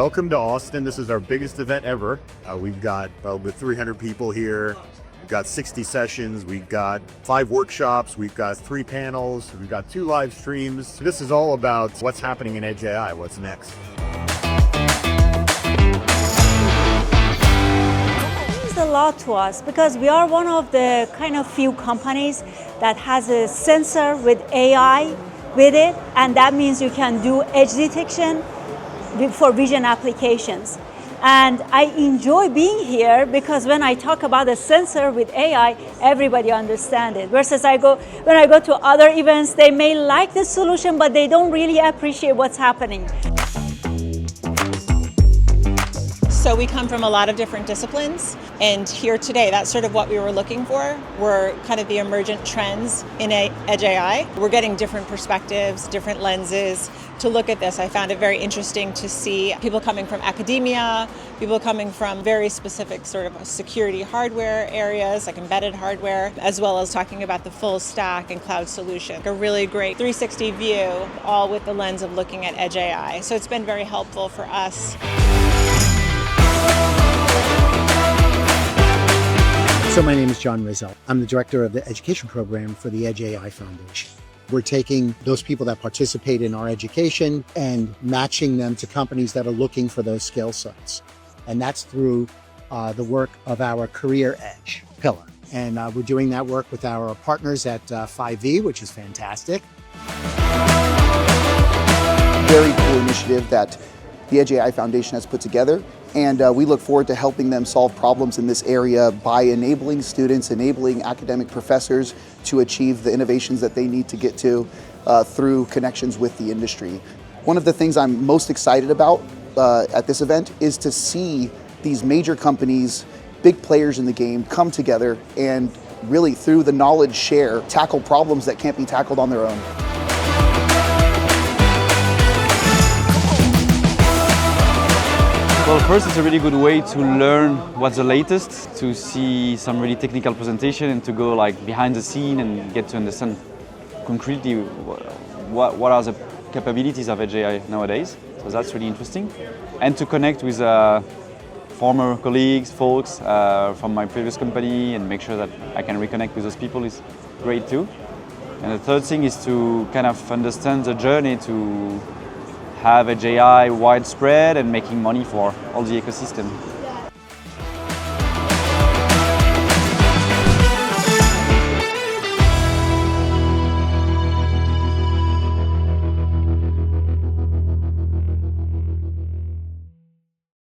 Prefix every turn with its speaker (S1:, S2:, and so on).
S1: Welcome to Austin. This is our biggest event ever. We've got about 300 people here. We've got 60 sessions. We've got 5 workshops. We've got 3 panels. We've got 2 live streams. This is all about what's happening in Edge AI, what's next.
S2: It means a lot to us because we are one of the kind of few companies that has a sensor with AI with it, and that means you can do edge detection for vision applications. And I enjoy being here because when I talk about a sensor with AI, everybody understands it. Versus when I go to other events, they may like the solution, but they don't really appreciate what's happening.
S3: So we come from a lot of different disciplines, and here today, that's sort of what we were looking for, were kind of the emergent trends in Edge AI. We're getting different perspectives, different lenses to look at this. I found it very interesting to see people coming from academia, people coming from very specific sort of security hardware areas, like embedded hardware, as well as talking about the full stack and cloud solution. A really great 360 view, all with the lens of looking at Edge AI. So it's been very helpful for us.
S4: So my name is John Rizzo. I'm the director of the education program for the Edge AI Foundation. We're taking those people that participate in our education and matching them to companies that are looking for those skill sets. And that's through the work of our Career Edge pillar. And we're doing that work with our partners at 5V, which is fantastic.
S5: Very cool initiative that the Edge AI Foundation has put together. And we look forward to helping them solve problems in this area by enabling students, enabling academic professors to achieve the innovations that they need to get to through connections with the industry. One of the things I'm most excited about at this event is to see these major companies, big players in the game, come together and really, through the knowledge share, tackle problems that can't be tackled on their own.
S6: Well, first, it's a really good way to learn what's the latest, to see some really technical presentation and to go like behind the scene and get to understand concretely what are the capabilities of Edge AI nowadays. So that's really interesting. And to connect with former colleagues, folks from my previous company and make sure that I can reconnect with those people is great too. And the third thing is to kind of understand the journey to have Edge AI widespread and making money for all the ecosystem.